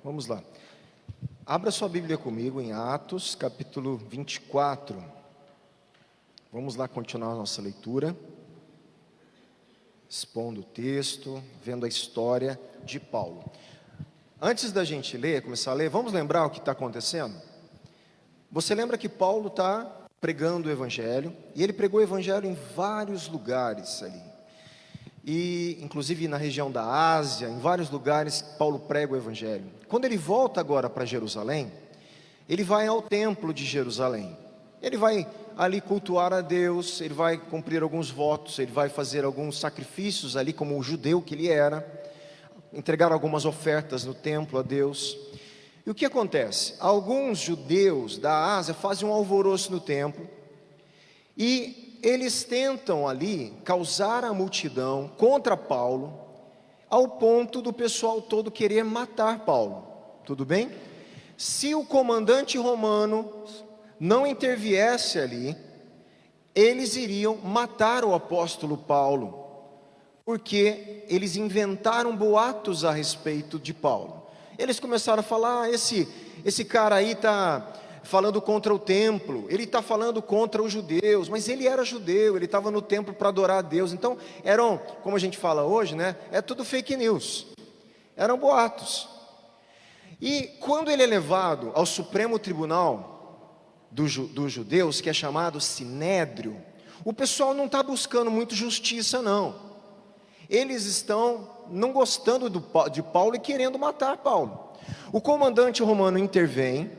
Vamos lá. Abra sua Bíblia comigo em Atos, capítulo 24. Vamos lá continuar a nossa leitura, expondo o texto, vendo a história de Paulo. Antes da gente começar a ler, vamos lembrar o que está acontecendo? Você lembra que Paulo está pregando o Evangelho, e ele pregou o Evangelho em vários lugares ali. E inclusive na região da Ásia, em vários lugares Paulo prega o Evangelho. Quando ele volta agora para Jerusalém, ele vai ao templo de Jerusalém. Ele vai ali cultuar a Deus, ele vai cumprir alguns votos, ele vai fazer alguns sacrifícios ali como o judeu que ele era, entregar algumas ofertas no templo a Deus. E o que acontece? Alguns judeus da Ásia fazem um alvoroço no templo e eles tentam ali causar a multidão contra Paulo, ao ponto do pessoal todo querer matar Paulo. Tudo bem? Se o comandante romano não interviesse ali, eles iriam matar o apóstolo Paulo, porque eles inventaram boatos a respeito de Paulo. Eles começaram a falar, esse cara aí está falando contra o templo, ele está falando contra os judeus, mas ele era judeu, ele estava no templo para adorar a Deus. Então eram, como a gente fala hoje, né? É tudo fake news, eram boatos. E quando ele é levado ao Supremo Tribunal dos judeus, que é chamado Sinédrio, o pessoal não está buscando muito justiça não. Eles estão não gostando de Paulo e querendo matar Paulo. O comandante romano intervém,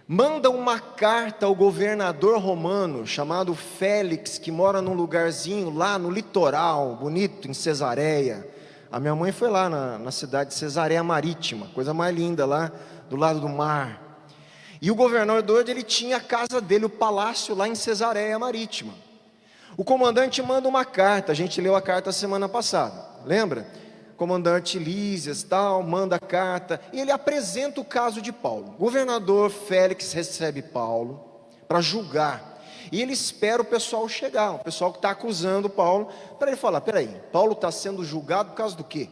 manda uma carta ao governador romano, chamado Félix, que mora num lugarzinho lá no litoral, bonito, em Cesareia. A minha mãe foi lá na cidade de Cesareia Marítima, coisa mais linda lá, do lado do mar. E o governador, ele tinha a casa dele, o palácio lá em Cesareia Marítima. O comandante manda uma carta, a gente leu a carta semana passada, lembra? Comandante Lísias, tal, manda a carta, e ele apresenta o caso de Paulo. O governador Félix recebe Paulo para julgar, e ele espera o pessoal chegar, o pessoal que está acusando Paulo, para ele falar, peraí, Paulo está sendo julgado por causa do quê?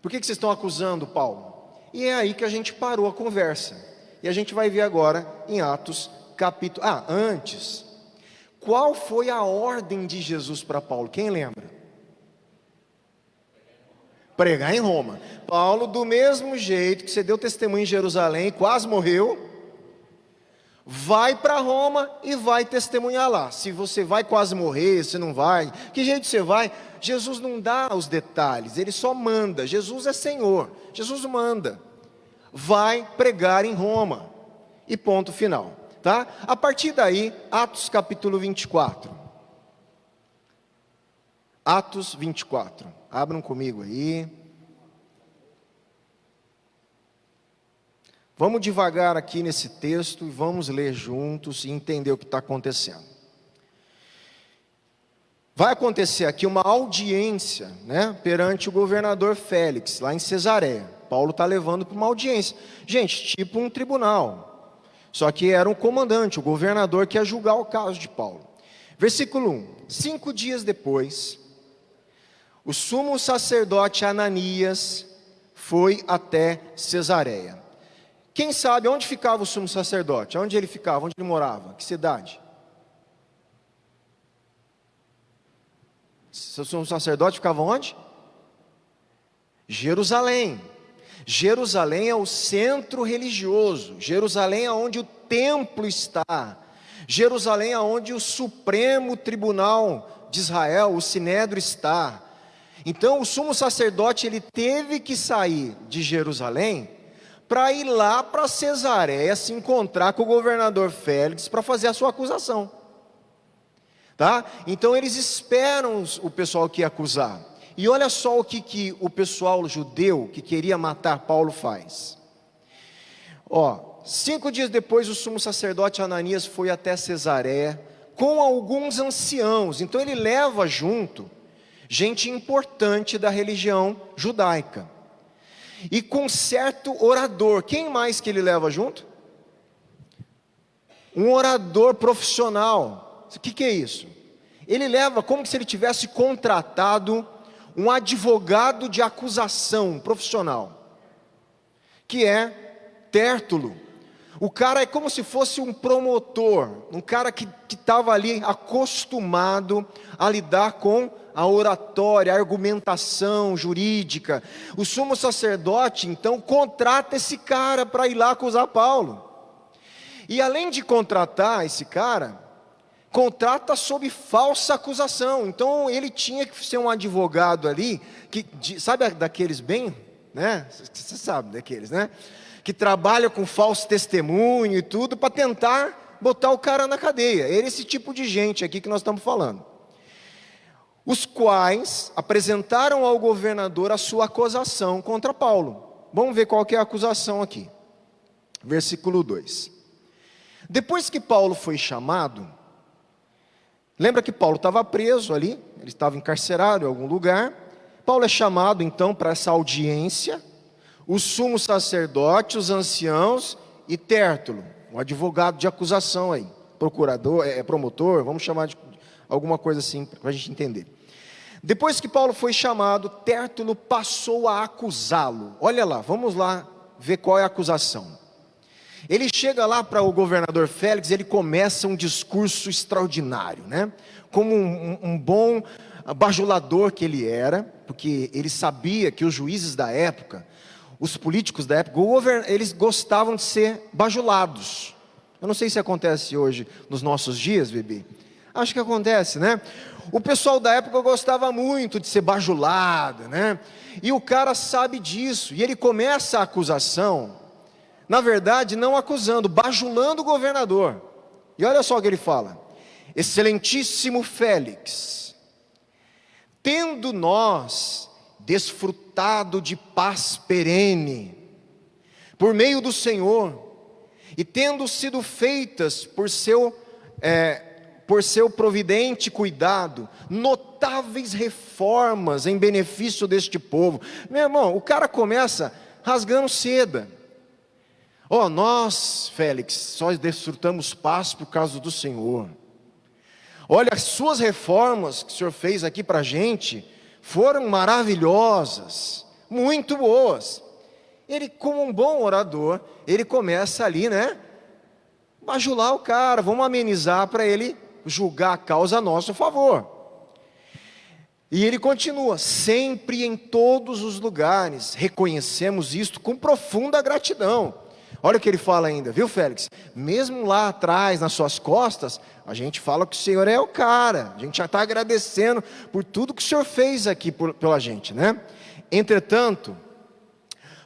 Por que vocês estão acusando Paulo? E é aí que a gente parou a conversa, e a gente vai ver agora em Atos capítulo... antes, qual foi a ordem de Jesus para Paulo? Quem lembra? Pregar em Roma. Paulo, do mesmo jeito que você deu testemunho em Jerusalém, quase morreu, vai para Roma e vai testemunhar lá. Se você vai quase morrer, se não vai, que jeito você vai? Jesus não dá os detalhes, ele só manda. Jesus é Senhor, Jesus manda. Vai pregar em Roma. E ponto final, tá? A partir daí, Atos capítulo 24. Atos 24, abram comigo aí. Vamos devagar aqui nesse texto e vamos ler juntos e entender o que está acontecendo. Vai acontecer aqui uma audiência, né, perante o governador Félix, lá em Cesareia. Paulo está levando para uma audiência. Gente, tipo um tribunal. Só que era um comandante, o governador que ia julgar o caso de Paulo. Versículo 1. 5 dias depois, o sumo sacerdote Ananias foi até Cesareia. Quem sabe onde ficava o sumo sacerdote? Onde ele ficava? Onde ele morava? Que cidade? O sumo sacerdote ficava onde? Jerusalém. Jerusalém é o centro religioso. Jerusalém é onde o templo está. Jerusalém é onde o Supremo Tribunal de Israel, o Sinédrio, está. Então o sumo sacerdote, ele teve que sair de Jerusalém para ir lá para Cesareia se encontrar com o governador Félix para fazer a sua acusação, tá? Então eles esperam o pessoal que ia acusar. E olha só o que o pessoal judeu que queria matar Paulo faz. 5 dias depois o sumo sacerdote Ananias foi até Cesareia com alguns anciãos. Então ele leva junto gente importante da religião judaica, e com certo orador. Quem mais que ele leva junto? Um orador profissional. O que é isso? Ele leva como se ele tivesse contratado um advogado de acusação profissional. O que é Tértulo. O cara é como se fosse um promotor, um cara que estava ali acostumado a lidar com a oratória, a argumentação jurídica. O sumo sacerdote, então, contrata esse cara para ir lá acusar Paulo. E além de contratar esse cara, contrata sob falsa acusação. Então ele tinha que ser um advogado ali, sabe daqueles bem, né? Você sabe daqueles, né? Que trabalha com falso testemunho e tudo, para tentar botar o cara na cadeia. É esse tipo de gente aqui que nós estamos falando. Os quais apresentaram ao governador a sua acusação contra Paulo. Vamos ver qual que é a acusação aqui. Versículo 2. Depois que Paulo foi chamado, lembra que Paulo estava preso ali, ele estava encarcerado em algum lugar. Paulo é chamado então para essa audiência, o sumo sacerdote, os anciãos e Tértulo, um advogado de acusação aí, procurador, promotor, vamos chamar de alguma coisa assim para a gente entender. Depois que Paulo foi chamado, Tértulo passou a acusá-lo. Olha lá, vamos lá ver qual é a acusação. Ele chega lá para o governador Félix, ele começa um discurso extraordinário, né? Como um bom bajulador que ele era, porque ele sabia que os juízes da época, os políticos da época, eles gostavam de ser bajulados. Eu não sei se acontece hoje nos nossos dias, bebê. Acho que acontece, né? O pessoal da época gostava muito de ser bajulado, né? E o cara sabe disso, e ele começa a acusação, na verdade não acusando, bajulando o governador. E olha só o que ele fala: excelentíssimo Félix, tendo nós desfrutado de paz perene, por meio do Senhor, e tendo sido feitas por seu providente cuidado, notáveis reformas em benefício deste povo. Meu irmão, o cara começa rasgando seda. Nós, Félix, só desfrutamos paz por causa do Senhor. Olha, as suas reformas que o Senhor fez aqui para a gente foram maravilhosas, muito boas. Ele, como um bom orador, ele começa ali, né? Bajular o cara, vamos amenizar para ele julgar a causa a nosso favor. E ele continua: sempre em todos os lugares reconhecemos isto com profunda gratidão. Olha o que ele fala ainda, viu, Félix? Mesmo lá atrás, nas suas costas, a gente fala que o Senhor é o cara. A gente já está agradecendo por tudo que o Senhor fez aqui pela gente, né? Entretanto,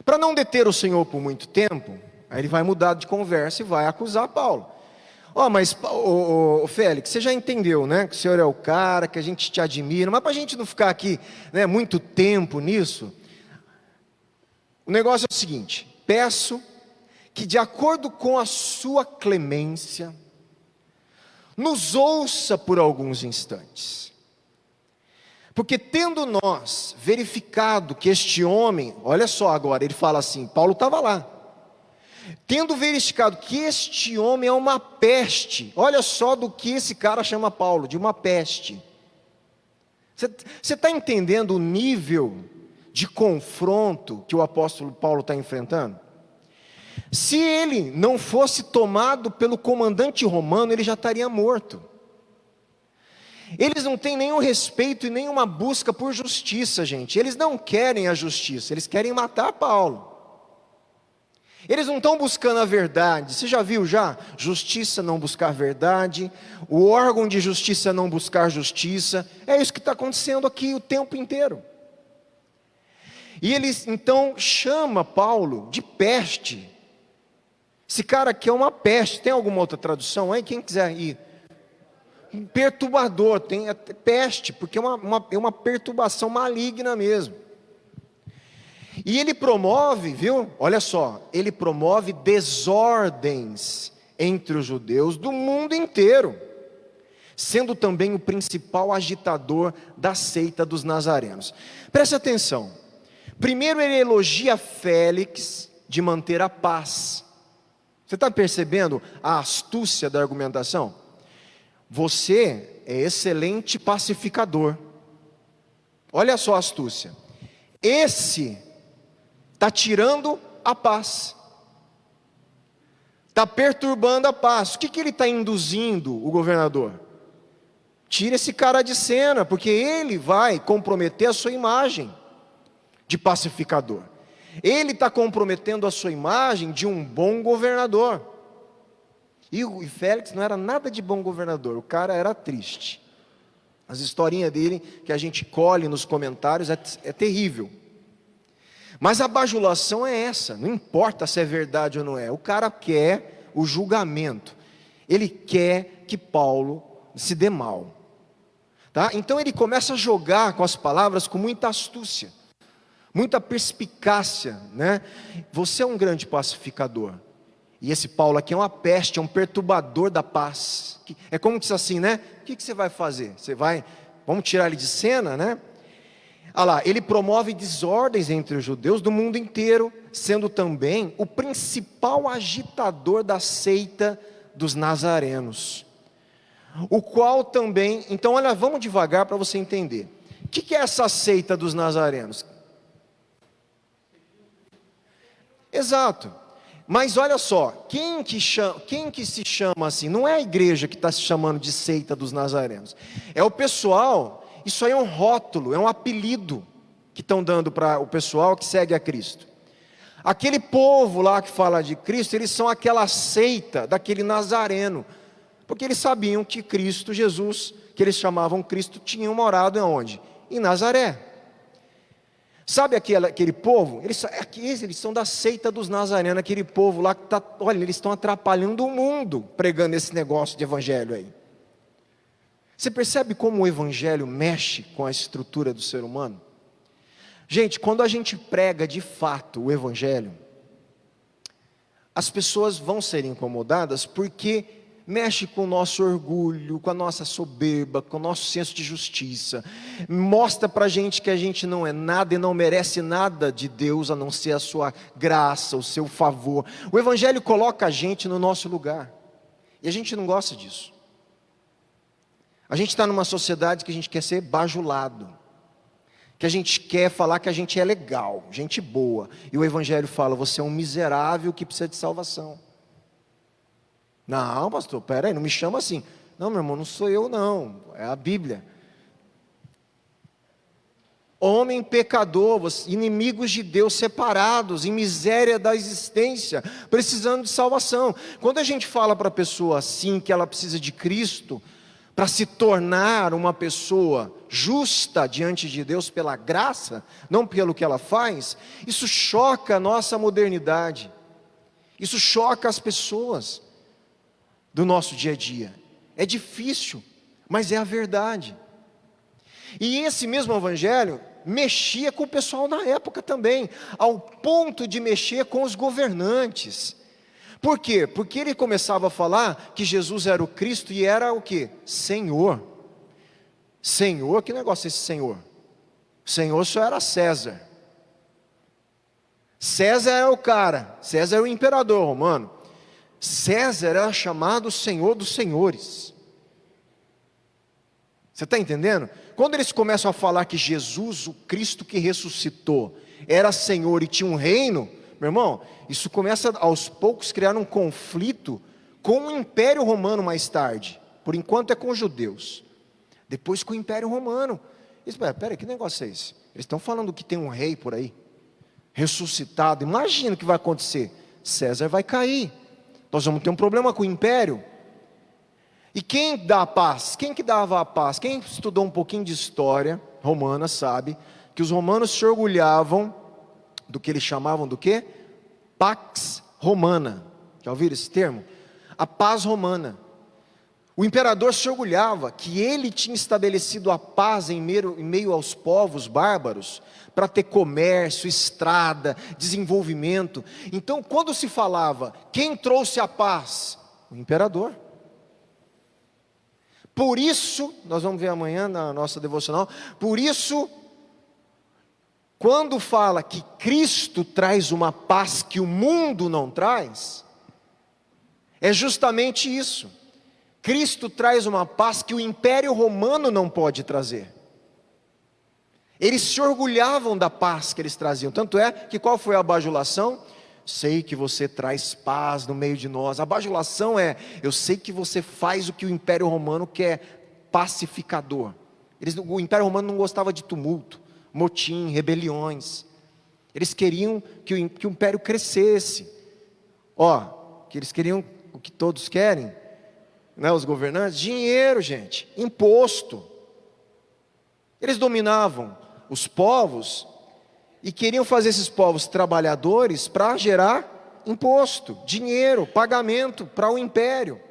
para não deter o Senhor por muito tempo, aí ele vai mudar de conversa e vai acusar Paulo. Mas Félix, você já entendeu, né? Que o Senhor é o cara, que a gente te admira. Mas para a gente não ficar aqui, né, muito tempo nisso, o negócio é o seguinte: peço que, de acordo com a sua clemência, nos ouça por alguns instantes. Porque tendo nós verificado que este homem, olha só agora, ele fala assim, Paulo estava lá, tendo verificado que este homem é uma peste, olha só do que esse cara chama Paulo, de uma peste. Você está entendendo o nível de confronto que o apóstolo Paulo está enfrentando? Se ele não fosse tomado pelo comandante romano, ele já estaria morto. Eles não têm nenhum respeito e nenhuma busca por justiça, gente. Eles não querem a justiça, eles querem matar Paulo. Eles não estão buscando a verdade. Você já viu já? Justiça não buscar verdade, o órgão de justiça não buscar justiça. É isso que está acontecendo aqui o tempo inteiro. E ele então chama Paulo de peste. Esse cara aqui é uma peste. Tem alguma outra tradução aí? Quem quiser ir? Um perturbador, tem peste, porque é uma perturbação maligna mesmo. E ele promove, viu? Olha só, ele promove desordens entre os judeus do mundo inteiro, sendo também o principal agitador da seita dos nazarenos. Preste atenção. Primeiro ele elogia Félix de manter a paz. Você está percebendo a astúcia da argumentação? Você é excelente pacificador. Olha só a astúcia. Esse está tirando a paz. Está perturbando a paz. O que ele está induzindo, o governador? Tira esse cara de cena, porque ele vai comprometer a sua imagem de pacificador. Ele está comprometendo a sua imagem de um bom governador. E Félix não era nada de bom governador, o cara era triste. As historinhas dele, que a gente colhe nos comentários, é terrível. Mas a bajulação é essa, não importa se é verdade ou não é. O cara quer o julgamento. Ele quer que Paulo se dê mal. Tá? Então ele começa a jogar com as palavras com muita astúcia, muita perspicácia, né? Você é um grande pacificador. E esse Paulo aqui é uma peste, é um perturbador da paz. É como que diz assim, né? O que você vai fazer? Vamos tirar ele de cena, né? Olha lá, ele promove desordens entre os judeus do mundo inteiro, sendo também o principal agitador da seita dos nazarenos. O qual também, então olha, vamos devagar para você entender. O que é essa seita dos nazarenos? Exato. Mas olha só, quem que se chama assim? Não é a igreja que está se chamando de seita dos nazarenos. É o pessoal, isso aí é um rótulo, é um apelido que estão dando para o pessoal que segue a Cristo. Aquele povo lá que fala de Cristo, eles são aquela seita daquele nazareno. Porque eles sabiam que Cristo, Jesus, que eles chamavam Cristo, tinha morado onde? Em Nazaré. Sabe aquele povo? Eles são da seita dos nazarenos, aquele povo lá que está, olha, eles estão atrapalhando o mundo, pregando esse negócio de evangelho aí. Você percebe como o evangelho mexe com a estrutura do ser humano? Gente, quando a gente prega de fato o evangelho, as pessoas vão ser incomodadas porque mexe com o nosso orgulho, com a nossa soberba, com o nosso senso de justiça. Mostra para a gente que a gente não é nada e não merece nada de Deus, a não ser a sua graça, o seu favor. O Evangelho coloca a gente no nosso lugar. E a gente não gosta disso. A gente está numa sociedade que a gente quer ser bajulado. Que a gente quer falar que a gente é legal, gente boa. E o Evangelho fala, você é um miserável que precisa de salvação. Não, pastor, peraí, não me chama assim. Não, meu irmão, não sou eu não, é a Bíblia. Homem pecador, inimigos de Deus, separados, em miséria da existência, precisando de salvação. Quando a gente fala para a pessoa assim, que ela precisa de Cristo, para se tornar uma pessoa justa diante de Deus pela graça, não pelo que ela faz, isso choca a nossa modernidade. Isso choca as pessoas do nosso dia a dia. É difícil, mas é a verdade. E esse mesmo evangelho mexia com o pessoal na época também, ao ponto de mexer com os governantes. Por quê? Porque ele começava a falar que Jesus era o Cristo e era o quê? Senhor. Senhor, que negócio é esse Senhor? Senhor só era César. César é o cara, César é o imperador romano. César era chamado Senhor dos Senhores. Você está entendendo? Quando eles começam a falar que Jesus, o Cristo que ressuscitou, era Senhor e tinha um reino, meu irmão, isso começa aos poucos a criar um conflito com o Império Romano mais tarde. Por enquanto é com os judeus, depois com o Império Romano. Peraí, que negócio é esse? Eles estão falando que tem um rei por aí, ressuscitado. Imagina o que vai acontecer. César vai cair. Nós vamos ter um problema com o império. E quem dá a paz? Quem que dava a paz? Quem estudou um pouquinho de história romana sabe que os romanos se orgulhavam do que eles chamavam do quê? Pax Romana. Já ouviram esse termo? A paz romana. O imperador se orgulhava que ele tinha estabelecido a paz em meio aos povos bárbaros, para ter comércio, estrada, desenvolvimento. Então, quando se falava, quem trouxe a paz? O imperador. Por isso, nós vamos ver amanhã na nossa devocional, por isso, quando fala que Cristo traz uma paz que o mundo não traz, é justamente isso. Cristo traz uma paz que o Império Romano não pode trazer. Eles se orgulhavam da paz que eles traziam. Tanto é que qual foi a bajulação? sei que você traz paz no meio de nós. A bajulação é, eu sei que você faz o que o Império Romano quer, pacificador. O Império Romano não gostava de tumulto, motim, rebeliões. Eles queriam que o Império crescesse. Que eles queriam o que todos querem, né, os governantes, dinheiro, gente, imposto. Eles dominavam os povos e queriam fazer esses povos trabalhadores para gerar imposto, dinheiro, pagamento para o império.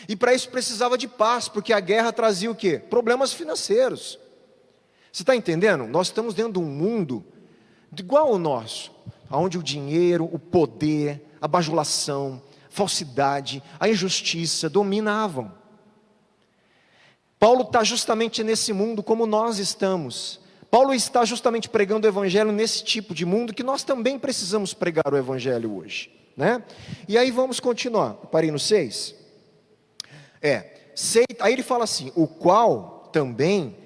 E para isso precisava de paz, porque a guerra trazia o quê? Problemas financeiros. Você está entendendo? Nós estamos dentro de um mundo igual ao nosso, onde o dinheiro, o poder, a bajulação, a falsidade, a injustiça dominavam. Paulo está justamente nesse mundo como nós estamos. Paulo está justamente pregando o evangelho nesse tipo de mundo que nós também precisamos pregar o evangelho hoje, né? E aí vamos continuar. Eu parei no 6. Aí ele fala assim, o qual também,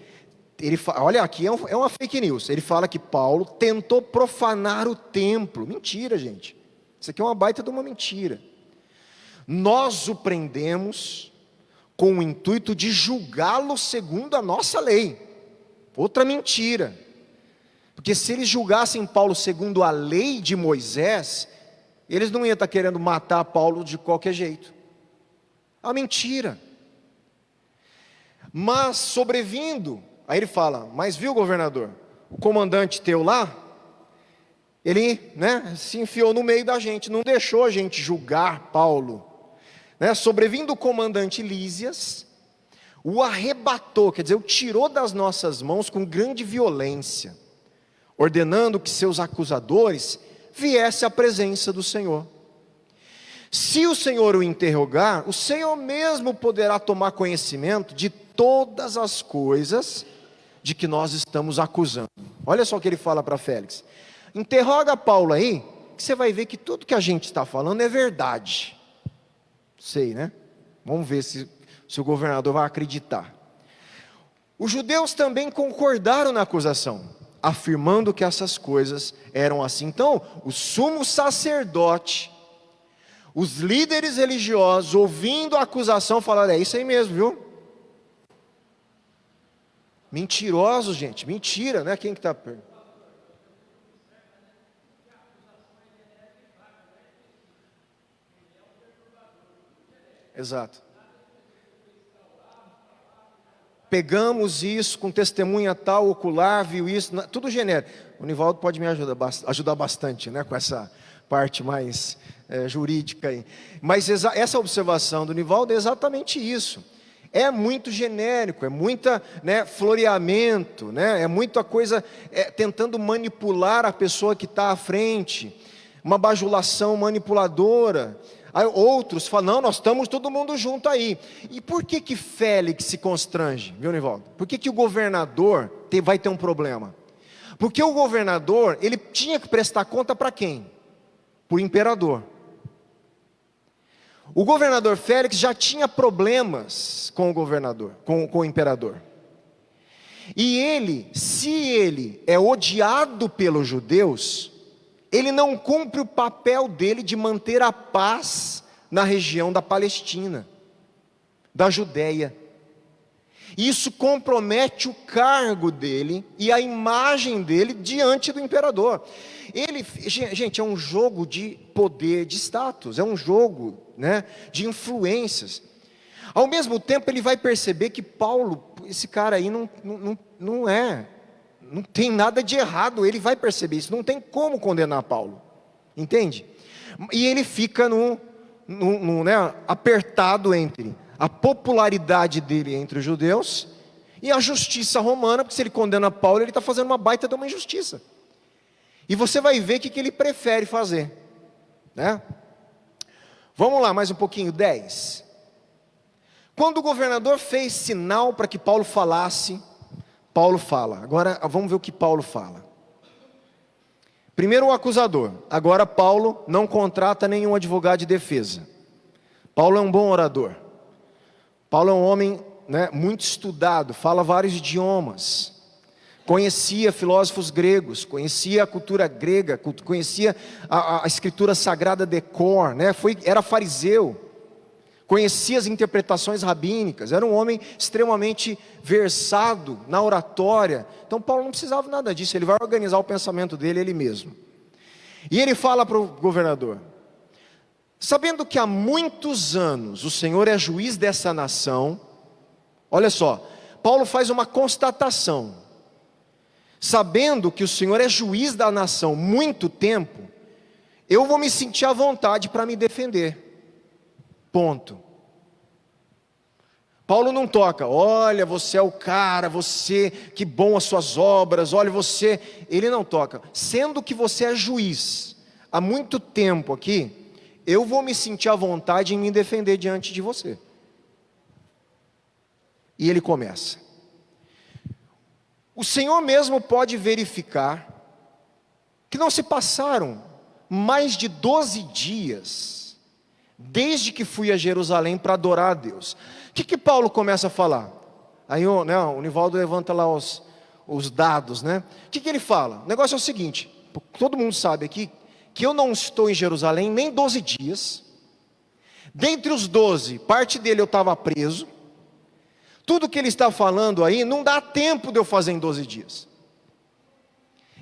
olha aqui, é uma fake news. Ele fala que Paulo tentou profanar o templo. Mentira, gente. Isso aqui é uma baita de uma mentira. Nós o prendemos com o intuito de julgá-lo segundo a nossa lei. Outra mentira. Porque se eles julgassem Paulo segundo a lei de Moisés, eles não iam estar querendo matar Paulo de qualquer jeito. É uma mentira. Mas sobrevindo, aí ele fala, mas viu, governador, o comandante teu lá, ele, né, se enfiou no meio da gente, não deixou a gente julgar Paulo, né? Sobrevindo o comandante Lísias, o arrebatou, quer dizer, o tirou das nossas mãos com grande violência, ordenando que seus acusadores viessem à presença do Senhor. Se o Senhor o interrogar, o Senhor mesmo poderá tomar conhecimento de todas as coisas de que nós estamos acusando. Olha só o que ele fala para Félix. Interroga Paulo aí, que você vai ver que tudo que a gente está falando é verdade. Sei, né? Vamos ver se o governador vai acreditar. Os judeus também concordaram na acusação, afirmando que essas coisas eram assim. Então, o sumo sacerdote, os líderes religiosos, ouvindo a acusação, falaram, é isso aí mesmo, viu? Mentirosos, gente, mentira, né? Quem que está perto? Exato. Pegamos isso com testemunha tal, ocular, viu isso, tudo genérico. O Nivaldo pode me ajudar bastante, né, com essa parte mais jurídica aí. Mas essa observação do Nivaldo é exatamente isso. É muito genérico, é muita, né, floreamento, né, é muita coisa tentando manipular a pessoa que está à frente, uma bajulação manipuladora. Aí outros falam, não, nós estamos todo mundo junto aí. E por que Félix se constrange, viu, Nivaldo? Por que o governador vai ter um problema? Porque o governador, ele tinha que prestar conta para quem? Para o imperador. O governador Félix já tinha problemas com o governador, com o imperador. E ele, se ele é odiado pelos judeus, ele não cumpre o papel dele de manter a paz na região da Palestina, da Judéia. Isso compromete o cargo dele e a imagem dele diante do imperador. Gente, é um jogo de poder, de status, é um jogo, né, de influências. Ao mesmo tempo, ele vai perceber que Paulo, esse cara aí não tem nada de errado, ele vai perceber isso, não tem como condenar Paulo, entende? E ele fica né, apertado entre a popularidade dele entre os judeus e a justiça romana, porque se ele condena Paulo, ele está fazendo uma baita de uma injustiça. E você vai ver o que ele prefere fazer, né? Vamos lá, mais um pouquinho, 10. Quando o governador fez sinal para que Paulo falasse, Paulo fala. Agora vamos ver o que Paulo fala. Primeiro o acusador. Agora Paulo não contrata nenhum advogado de defesa. Paulo é um bom orador. Paulo é um homem, né, muito estudado, fala vários idiomas. conhecia filósofos gregos, conhecia a cultura grega, conhecia a escritura sagrada de cor, né? Era fariseu, conhecia as interpretações rabínicas, era um homem extremamente versado na oratória. Então Paulo não precisava nada disso, ele vai organizar o pensamento dele ele mesmo. E ele fala para o governador: sabendo que há muitos anos o Senhor é juiz dessa nação. Olha só, Paulo faz uma constatação: sabendo que o Senhor é juiz da nação muito tempo, eu vou me sentir à vontade para me defender. Ponto. Paulo não toca, olha, você é o cara, você, que bom as suas obras, olha você. Ele não toca, sendo que você é juiz há muito tempo aqui, eu vou me sentir à vontade em me defender diante de você. E ele começa: o Senhor mesmo pode verificar que não se passaram mais de 12 dias desde que fui a Jerusalém para adorar a Deus. O que Paulo começa a falar? Aí o Nivaldo levanta lá os dados, né? O que ele fala? O negócio é o seguinte: todo mundo sabe aqui que eu não estou em Jerusalém nem 12 dias. Dentre os 12, parte dele eu estava preso. Tudo que ele está falando aí não dá tempo de eu fazer em 12 dias.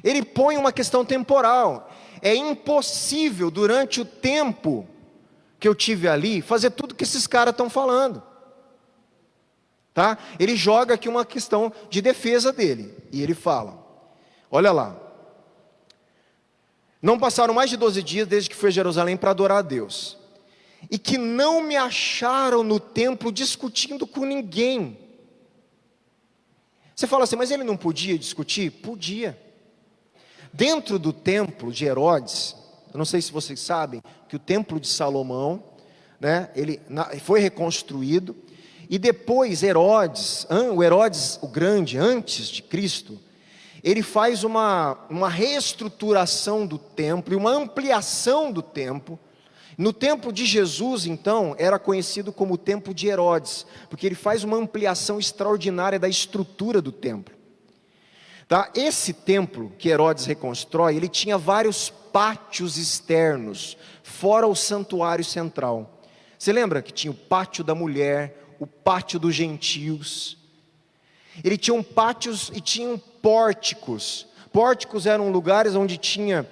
Ele põe uma questão temporal. É impossível durante o tempo que eu tive ali fazer tudo que esses caras estão falando. Tá? Ele joga aqui uma questão de defesa dele. E ele fala: olha lá, não passaram mais de 12 dias desde que fui a Jerusalém para adorar a Deus, e que não me acharam no templo discutindo com ninguém. Você fala assim, mas ele não podia discutir? Podia. Dentro do templo de Herodes, eu não sei se vocês sabem, que o templo de Salomão, né, foi reconstruído, e depois o Herodes o Grande, antes de Cristo, ele faz uma reestruturação do templo, e uma ampliação do templo. No tempo de Jesus, então, era conhecido como o templo de Herodes, porque ele faz uma ampliação extraordinária da estrutura do templo. Tá? Esse templo que Herodes reconstrói, ele tinha vários pátios externos, fora o santuário central. Você lembra que tinha o pátio da mulher, o pátio dos gentios? Ele tinha pátios e tinha pórticos. Pórticos eram lugares onde tinha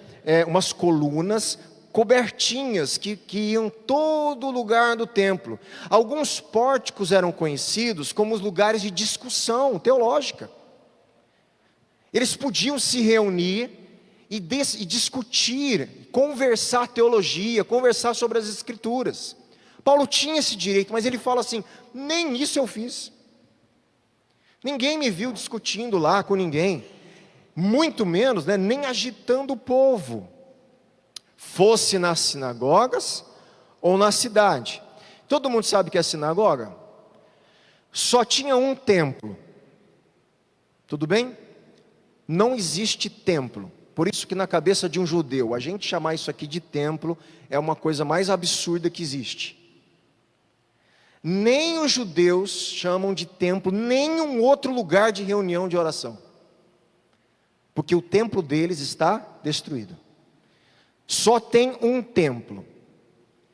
umas colunas, cobertinhas que iam todo lugar do templo. Alguns pórticos eram conhecidos como os lugares de discussão teológica. Eles podiam se reunir e discutir, conversar teologia, conversar sobre as escrituras. Paulo tinha esse direito, mas ele fala assim: nem isso eu fiz. Ninguém me viu discutindo lá com ninguém, muito menos, nem agitando o povo, fosse nas sinagogas ou na cidade. Todo mundo sabe que é sinagoga? Só tinha um templo. Tudo bem? Não existe templo. Por isso que na cabeça de um judeu, a gente chamar isso aqui de templo é uma coisa mais absurda que existe. Nem os judeus chamam de templo nenhum outro lugar de reunião de oração, porque o templo deles está destruído. Só tem um templo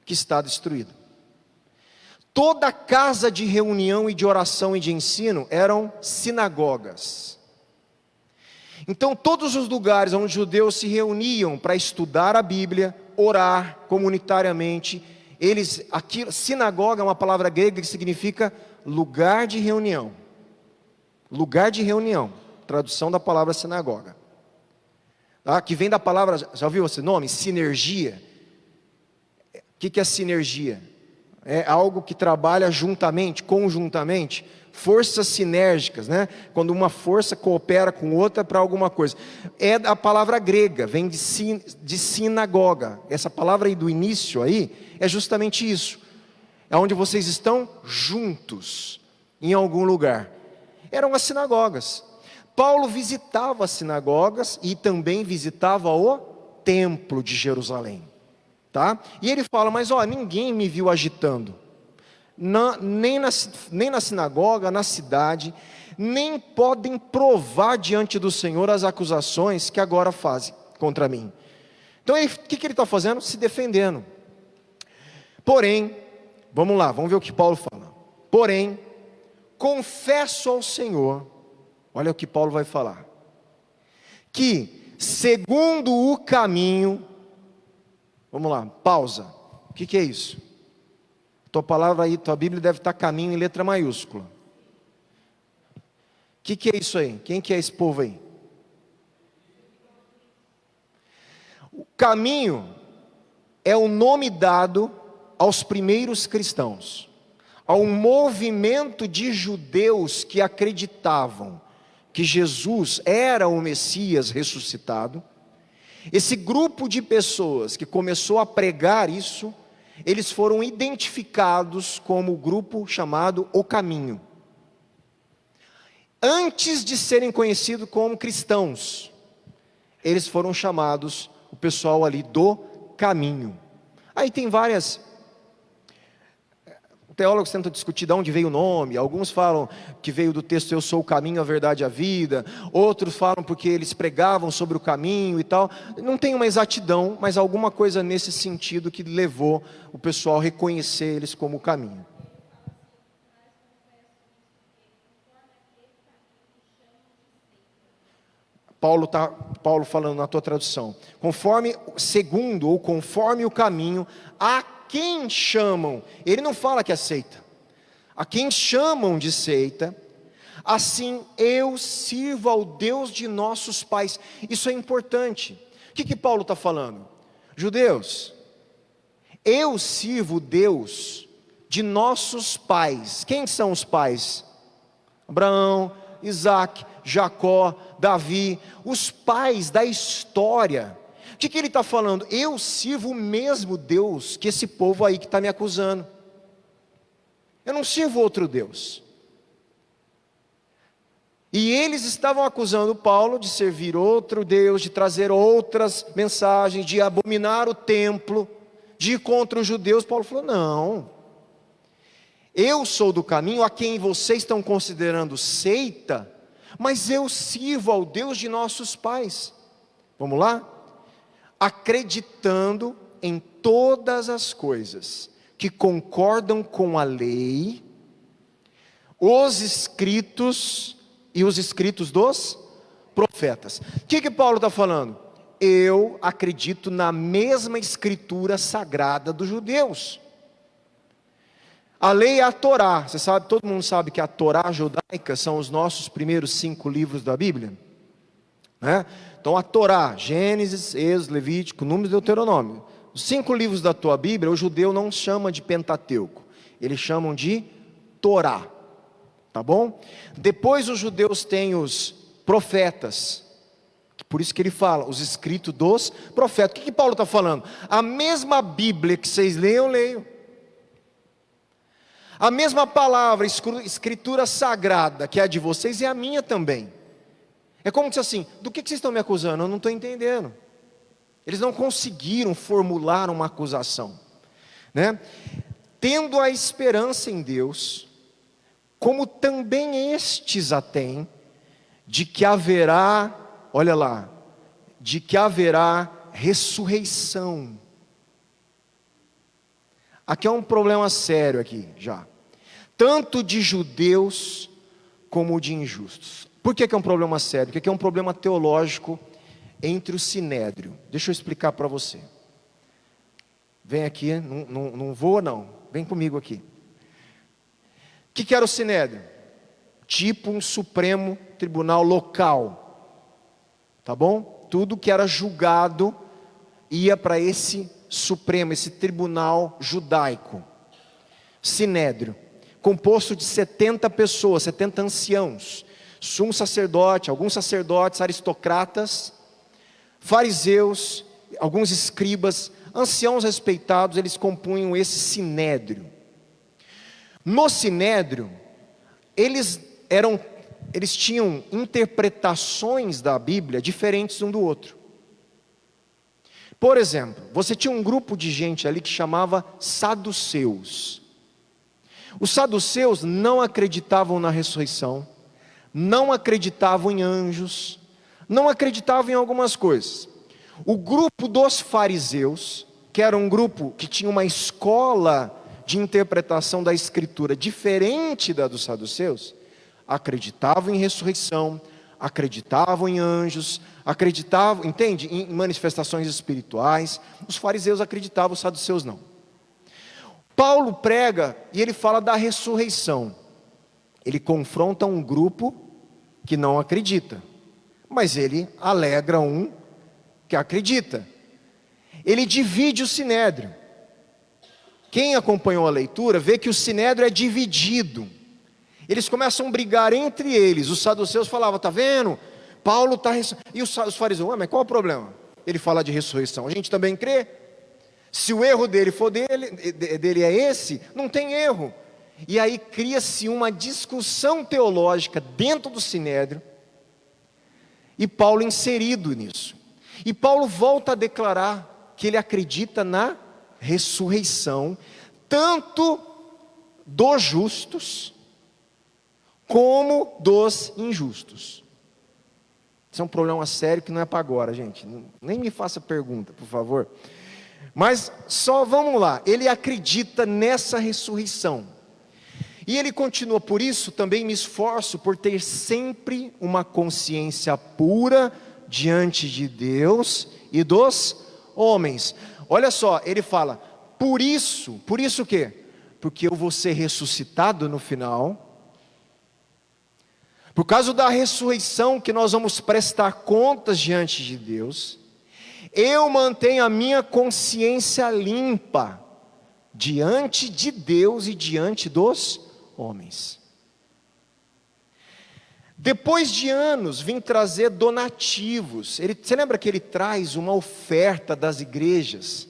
que está destruído. Toda casa de reunião e de oração e de ensino eram sinagogas. Então todos os lugares onde os judeus se reuniam para estudar a Bíblia, orar comunitariamente, sinagoga é uma palavra grega que significa lugar de reunião. Lugar de reunião, tradução da palavra sinagoga. Tá? Que vem da palavra, já ouviu esse nome? Sinergia. O que é sinergia? É algo que trabalha juntamente, conjuntamente. Forças sinérgicas, né? Quando uma força coopera com outra para alguma coisa. É a palavra grega, vem de sinagoga. Essa palavra aí do início aí, é justamente isso. É onde vocês estão juntos, em algum lugar. Eram as sinagogas. Paulo visitava as sinagogas e também visitava o templo de Jerusalém. Tá? E ele fala, mas ninguém me viu agitando. nem na sinagoga, na cidade, nem podem provar diante do Senhor as acusações que agora fazem contra mim. Então, o que ele está fazendo? Se defendendo. Porém, vamos lá, vamos ver o que Paulo fala. Porém, confesso ao Senhor, olha o que Paulo vai falar, que segundo o caminho, vamos lá, pausa, o que é isso? Tua palavra aí, tua Bíblia deve estar caminho em letra maiúscula. O que é isso aí? Quem que é esse povo aí? O caminho é o nome dado aos primeiros cristãos, ao movimento de judeus que acreditavam que Jesus era o Messias ressuscitado. Esse grupo de pessoas que começou a pregar isso, eles foram identificados como o grupo chamado O Caminho. Antes de serem conhecidos como cristãos, eles foram chamados o pessoal ali do Caminho. Aí tem várias teólogos tentam discutir de onde veio o nome. Alguns falam que veio do texto eu sou o caminho, a verdade e a vida. Outros falam porque eles pregavam sobre o caminho e tal. Não tem uma exatidão, mas alguma coisa nesse sentido que levou o pessoal a reconhecer eles como o caminho. Paulo falando na tua tradução, conforme, segundo ou conforme o caminho, a quem chamam, ele não fala que é seita, a quem chamam de seita, assim eu sirvo ao Deus de nossos pais. Isso é importante. O que Paulo está falando? Judeus, eu sirvo o Deus de nossos pais. Quem são os pais? Abraão, Isaac, Jacó, Davi, os pais da história. O que ele está falando? Eu sirvo o mesmo Deus que esse povo aí que está me acusando. Eu não sirvo outro Deus. E eles estavam acusando Paulo de servir outro Deus, de trazer outras mensagens, de abominar o templo, de ir contra os judeus. Paulo falou, não, eu sou do caminho, a quem vocês estão considerando seita, mas eu sirvo ao Deus de nossos pais. Vamos lá? Acreditando em todas as coisas que concordam com a lei, os escritos e os escritos dos profetas. O que Paulo está falando? Eu acredito na mesma escritura sagrada dos judeus. A lei é a Torá. Você sabe, todo mundo sabe que a Torá judaica são os nossos primeiros 5 livros da Bíblia, né? Então a Torá, Gênesis, Êxodo, Levítico, Números e Deuteronômio. Os 5 livros da tua Bíblia, o judeu não chama de Pentateuco, eles chamam de Torá, tá bom? Depois os judeus têm os profetas, por isso que ele fala, os escritos dos profetas. O que Paulo está falando? A mesma Bíblia que vocês leem, eu leio. A mesma palavra, escritura sagrada que é a de vocês, é a minha também. É como se assim, do que vocês estão me acusando? Eu não estou entendendo. Eles não conseguiram formular uma acusação, né? Tendo a esperança em Deus, como também estes a têm, de que haverá, olha lá, de que haverá ressurreição. Aqui é um problema sério aqui já, tanto de judeus como de injustos. Por que é um problema sério? Porque é um problema teológico entre o sinédrio. Deixa eu explicar para você. Vem aqui, não voa não, vem comigo aqui. O que era o sinédrio? Tipo um supremo tribunal local, tá bom? Tudo que era julgado ia para esse supremo, esse tribunal judaico. Sinédrio, composto de 70 pessoas, 70 anciãos, sumo sacerdote, alguns sacerdotes, aristocratas, fariseus, alguns escribas, anciãos respeitados, eles compunham esse sinédrio. No sinédrio, eles tinham interpretações da Bíblia diferentes um do outro. Por exemplo, você tinha um grupo de gente ali que chamava saduceus. Os saduceus não acreditavam na ressurreição, não acreditavam em anjos, não acreditavam em algumas coisas. O grupo dos fariseus, que era um grupo que tinha uma escola de interpretação da Escritura diferente da dos saduceus, acreditavam em ressurreição, acreditavam em anjos, acreditavam, entende? Em manifestações espirituais. Os fariseus acreditavam, os saduceus não. Paulo prega e ele fala da ressurreição. Ele confronta um grupo que não acredita, mas ele alegra um que acredita. Ele divide o sinédrio. Quem acompanhou a leitura vê que o sinédrio é dividido. Eles começam a brigar entre eles. Os saduceus falavam, está vendo? Paulo está ressuscitando. E os fariseus, mas qual o problema? Ele fala de ressurreição. A gente também crê. Se o erro dele for dele é esse, não tem erro. E aí cria-se uma discussão teológica dentro do sinédrio. E Paulo inserido nisso. E Paulo volta a declarar que ele acredita na ressurreição, tanto dos justos, como dos injustos. Isso é um problema sério que não é para agora, gente. Nem me faça pergunta, por favor. Mas só vamos lá. Ele acredita nessa ressurreição. E ele continua, por isso também me esforço por ter sempre uma consciência pura diante de Deus e dos homens. Olha só, ele fala, por isso o quê? Porque eu vou ser ressuscitado no final. Por causa da ressurreição que nós vamos prestar contas diante de Deus, eu mantenho a minha consciência limpa diante de Deus e diante dos homens. Depois de anos, vim trazer donativos. Você lembra que ele traz uma oferta das igrejas,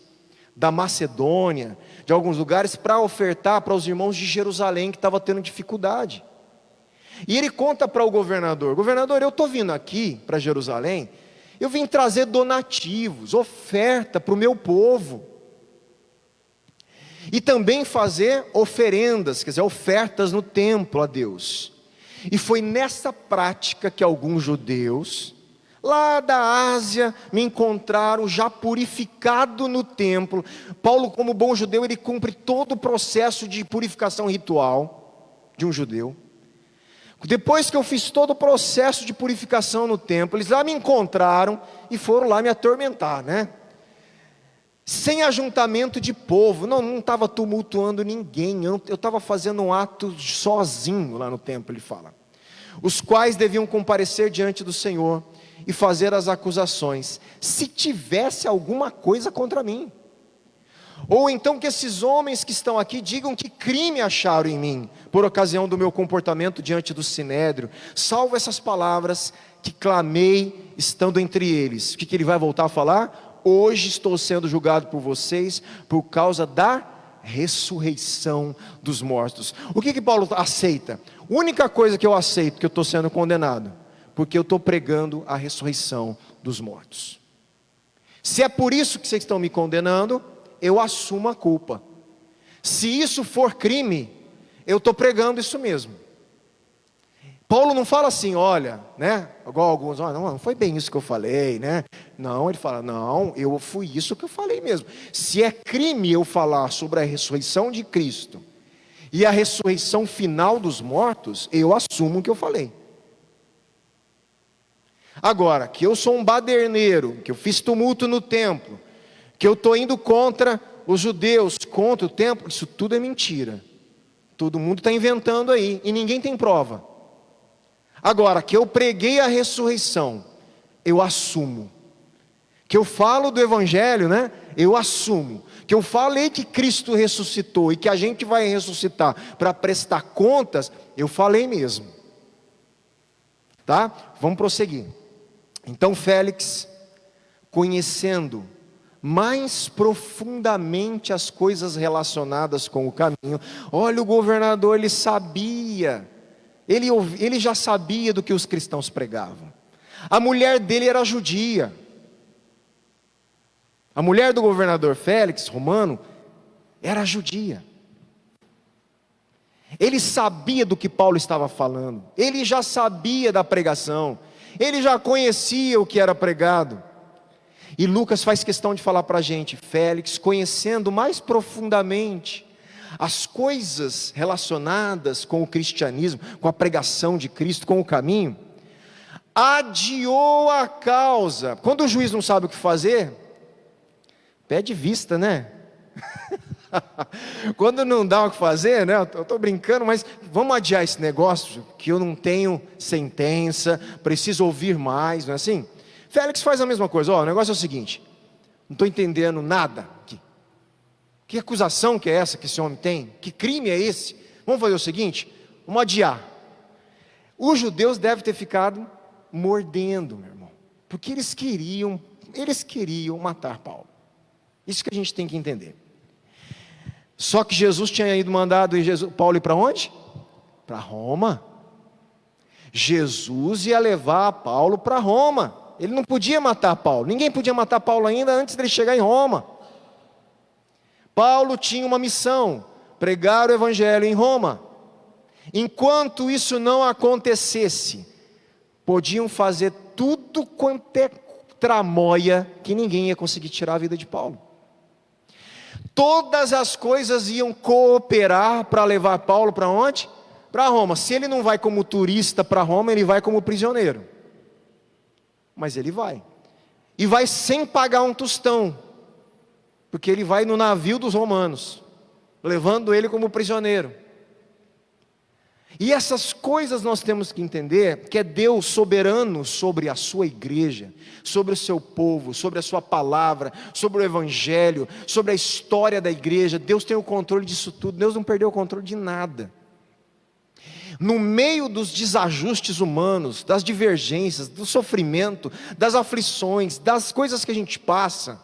da Macedônia, de alguns lugares, para ofertar para os irmãos de Jerusalém que estavam tendo dificuldade. E ele conta para o governador, eu estou vindo aqui para Jerusalém, eu vim trazer donativos, oferta para o meu povo. E também fazer oferendas, quer dizer, ofertas no templo a Deus. E foi nessa prática que alguns judeus, lá da Ásia, me encontraram já purificado no templo. Paulo, como bom judeu, ele cumpre todo o processo de purificação ritual de um judeu. Depois que eu fiz todo o processo de purificação no templo, eles lá me encontraram e foram lá me atormentar, né? Sem ajuntamento de povo, não estava tumultuando ninguém, eu estava fazendo um ato sozinho lá no templo, ele fala. Os quais deviam comparecer diante do Senhor e fazer as acusações, se tivesse alguma coisa contra mim. Ou então que esses homens que estão aqui digam que crime acharam em mim, por ocasião do meu comportamento diante do sinédrio, salvo essas palavras que clamei estando entre eles. O que ele vai voltar a falar? Hoje estou sendo julgado por vocês, por causa da ressurreição dos mortos. O que Paulo aceita? A única coisa que eu aceito, que eu estou sendo condenado, porque eu estou pregando a ressurreição dos mortos. Se é por isso que vocês estão me condenando, eu assumo a culpa. Se isso for crime, eu estou pregando isso mesmo. Paulo não fala assim, olha, né? Igual alguns, não foi bem isso que eu falei, né? Não, ele fala, não, eu fui isso que eu falei mesmo. Se é crime eu falar sobre a ressurreição de Cristo e a ressurreição final dos mortos, eu assumo o que eu falei. Agora, que eu sou um baderneiro, que eu fiz tumulto no templo, que eu estou indo contra os judeus, contra o templo, isso tudo é mentira. Todo mundo está inventando aí, e ninguém tem prova. Agora, que eu preguei a ressurreição, eu assumo. Que eu falo do Evangelho, né? Eu assumo. Que eu falei que Cristo ressuscitou, e que a gente vai ressuscitar para prestar contas, eu falei mesmo. Tá? Vamos prosseguir. Então Félix, conhecendo mais profundamente as coisas relacionadas com o caminho. Olha, o governador, ele sabia, ele já sabia do que os cristãos pregavam. A mulher dele era judia. A mulher do governador Félix, romano, era judia. Ele sabia do que Paulo estava falando, ele já sabia da pregação, ele já conhecia o que era pregado. E Lucas faz questão de falar para a gente: Félix, conhecendo mais profundamente as coisas relacionadas com o cristianismo, com a pregação de Cristo, com o caminho, adiou a causa. Quando o juiz não sabe o que fazer, pede vista, né? Quando não dá o que fazer, né? Eu estou brincando, mas vamos adiar esse negócio, que eu não tenho sentença, preciso ouvir mais, não é assim? Félix faz a mesma coisa. O negócio é o seguinte: não estou entendendo nada aqui. Que acusação que é essa que esse homem tem? Que crime é esse? Vamos fazer o seguinte, vamos adiar. Os judeus devem ter ficado mordendo, meu irmão, porque eles queriam matar Paulo. Isso que a gente tem que entender. Só que Jesus tinha ido mandado Paulo ir para onde? Para Roma. Jesus ia levar Paulo para Roma. Ele não podia matar Paulo. Ninguém podia matar Paulo ainda antes dele chegar em Roma. Paulo tinha uma missão: pregar o evangelho em Roma. Enquanto isso não acontecesse, podiam fazer tudo quanto é tramóia, que ninguém ia conseguir tirar a vida de Paulo. Todas as coisas iam cooperar para levar Paulo para onde? Para Roma. Se ele não vai como turista para Roma, ele vai como prisioneiro. Mas ele vai. E vai sem pagar um tostão, porque ele vai no navio dos romanos, levando ele como prisioneiro. E essas coisas nós temos que entender, que é Deus soberano sobre a sua igreja, sobre o seu povo, sobre a sua palavra, sobre o evangelho, sobre a história da igreja. Deus tem o controle disso tudo. Deus não perdeu o controle de nada. No meio dos desajustes humanos, das divergências, do sofrimento, das aflições, das coisas que a gente passa,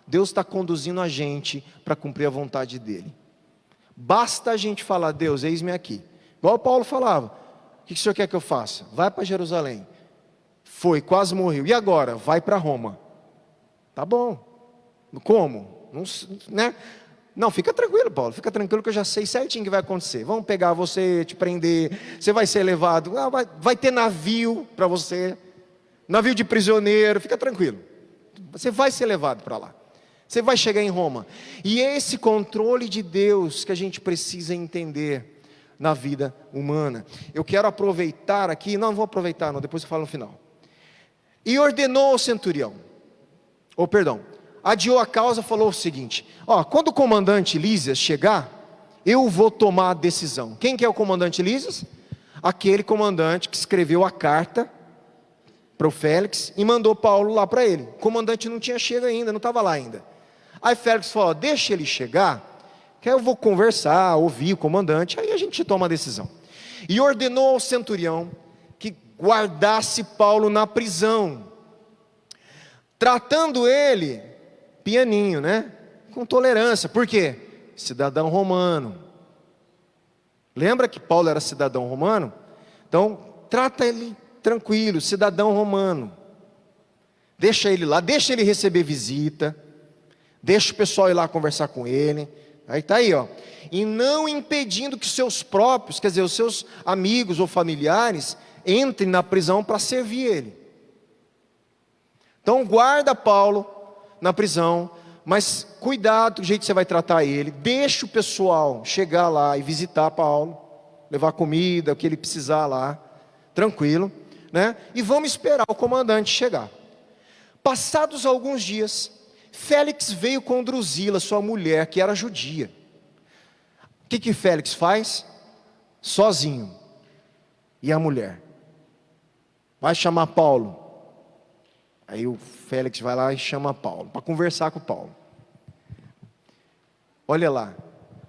Deus está conduzindo a gente para cumprir a vontade dEle. Basta a gente falar: Deus, eis-me aqui. Igual Paulo falava: o que o Senhor quer que eu faça? Vai para Jerusalém. Foi, quase morreu. E agora? Vai para Roma. Tá bom. Como? Não, né? Não, fica tranquilo, Paulo. Fica tranquilo que eu já sei certinho o que vai acontecer. Vamos pegar você, te prender. Você vai ser levado. Vai ter navio para você. Navio de prisioneiro. Fica tranquilo. Você vai ser levado para lá. Você vai chegar em Roma. E é esse controle de Deus que a gente precisa entender na vida humana. Eu quero aproveitar aqui, não vou aproveitar não, depois eu falo no final. E ordenou ao centurião, adiou a causa, falou o seguinte: quando o comandante Lísias chegar, eu vou tomar a decisão. Quem que é o comandante Lísias? Aquele comandante que escreveu a carta para o Félix e mandou Paulo lá para ele. O comandante não tinha chegado ainda, não estava lá ainda. Aí Félix falou: deixa ele chegar, que eu vou conversar, ouvir o comandante, aí a gente toma a decisão. E ordenou ao centurião que guardasse Paulo na prisão, tratando ele pianinho, né? Com tolerância. Por quê? Cidadão romano. Lembra que Paulo era cidadão romano? Então, trata ele tranquilo, cidadão romano. Deixa ele lá, deixa ele receber visita, deixa o pessoal ir lá conversar com ele. Aí está aí, e não impedindo que seus próprios, quer dizer, os seus amigos ou familiares, entrem na prisão para servir ele. Então guarda Paulo na prisão, mas cuidado do jeito que você vai tratar ele. Deixa o pessoal chegar lá e visitar Paulo, levar comida, o que ele precisar lá, tranquilo, né? E vamos esperar o comandante chegar. Passados alguns dias, Félix veio com Drusila, sua mulher, que era judia. O que Félix faz? Sozinho. E a mulher? Vai chamar Paulo. Aí o Félix vai lá e chama Paulo, para conversar com Paulo. Olha lá.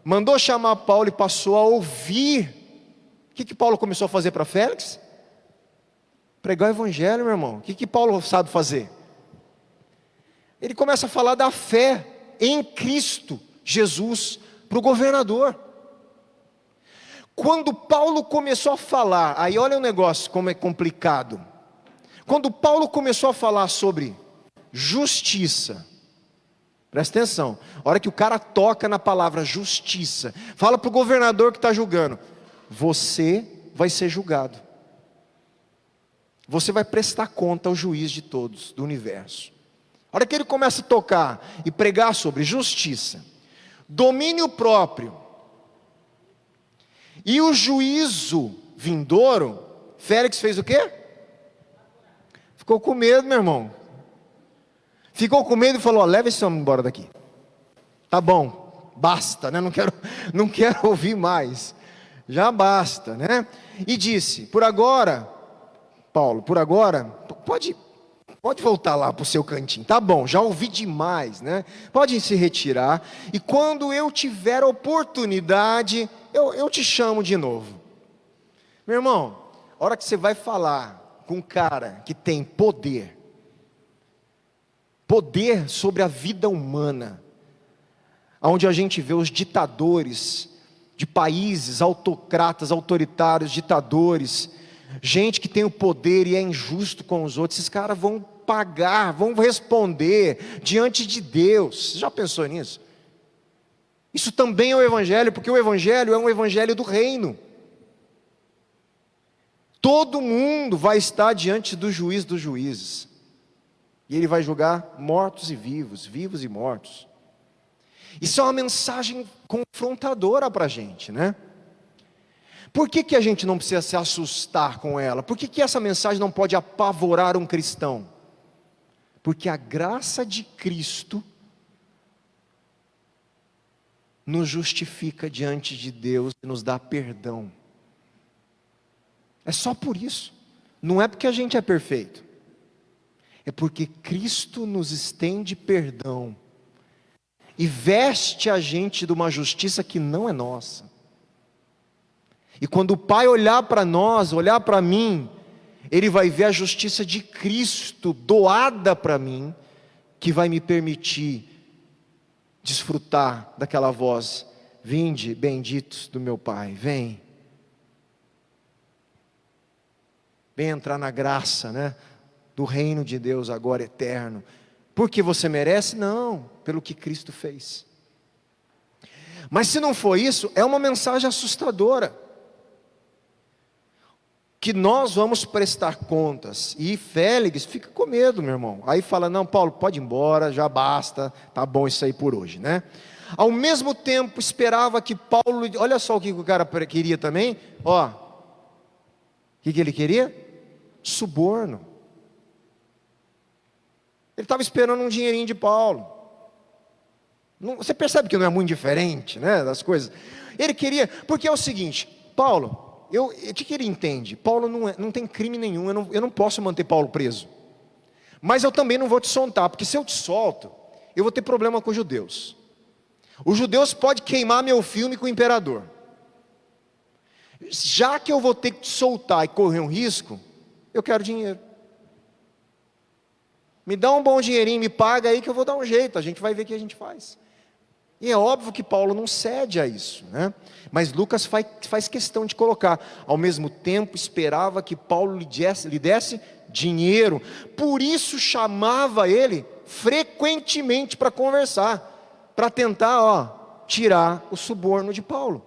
Mandou chamar Paulo e passou a ouvir. O que Paulo começou a fazer para Félix? Pregar o evangelho, meu irmão. O que Paulo sabe fazer? Ele começa a falar da fé em Cristo Jesus para o governador. Quando Paulo começou a falar, aí olha o negócio como é complicado. Quando Paulo começou a falar sobre justiça, presta atenção, a hora que o cara toca na palavra justiça, fala para o governador que está julgando: você vai ser julgado. Você vai prestar conta ao juiz de todos, do universo. A hora que ele começa a tocar e pregar sobre justiça, domínio próprio e o juízo vindouro, Félix fez o quê? Ficou com medo, meu irmão. Ficou com medo e falou: leva esse homem embora daqui. Tá bom, basta, né? Não quero ouvir mais. Já basta, né? E disse: por agora, Paulo, pode voltar lá para o seu cantinho. Tá bom, já ouvi demais, né? Pode se retirar. E quando eu tiver oportunidade, eu te chamo de novo. Meu irmão, a hora que você vai falar com um cara que tem poder sobre a vida humana, onde a gente vê os ditadores de países, autocratas, autoritários, ditadores, gente que tem o poder e é injusto com os outros, esses caras vão pagar, vão responder diante de Deus. Você já pensou nisso? Isso também é o Evangelho, porque o Evangelho é um Evangelho do reino. Todo mundo vai estar diante do juiz dos juízes, e ele vai julgar mortos e vivos, vivos e mortos. Isso é uma mensagem confrontadora para a gente, né? Por que a gente não precisa se assustar com ela? Por que essa mensagem não pode apavorar um cristão? Porque a graça de Cristo nos justifica diante de Deus e nos dá perdão. É só por isso. Não é porque a gente é perfeito. É porque Cristo nos estende perdão e veste a gente de uma justiça que não é nossa. E quando o Pai olhar para nós, olhar para mim, Ele vai ver a justiça de Cristo doada para mim, que vai me permitir desfrutar daquela voz: vinde, benditos do meu Pai, vem entrar na graça, né, do reino de Deus agora eterno. Porque você merece? Não, pelo que Cristo fez. Mas se não for isso, é uma mensagem assustadora, que nós vamos prestar contas. E Félix fica com medo, meu irmão. Aí fala: não, Paulo, pode ir embora, já basta, tá bom isso aí por hoje, né? Ao mesmo tempo esperava que Paulo, olha só o que o cara queria também, ó. O que ele queria? Suborno. Ele estava esperando um dinheirinho de Paulo. Você percebe que não é muito diferente, né, das coisas? Ele queria, porque é o seguinte: Paulo, o que ele entende? Paulo não tem crime nenhum, eu não posso manter Paulo preso. Mas eu também não vou te soltar, porque se eu te solto, eu vou ter problema com os judeus. Os judeus podem queimar meu filme com o imperador. Já que eu vou ter que te soltar e correr um risco, eu quero dinheiro. Me dá um bom dinheirinho, me paga aí que eu vou dar um jeito, a gente vai ver o que a gente faz. E é óbvio que Paulo não cede a isso, né? Mas Lucas faz questão de colocar: ao mesmo tempo esperava que Paulo lhe desse dinheiro, por isso chamava ele frequentemente para conversar, para tentar, tirar o suborno de Paulo.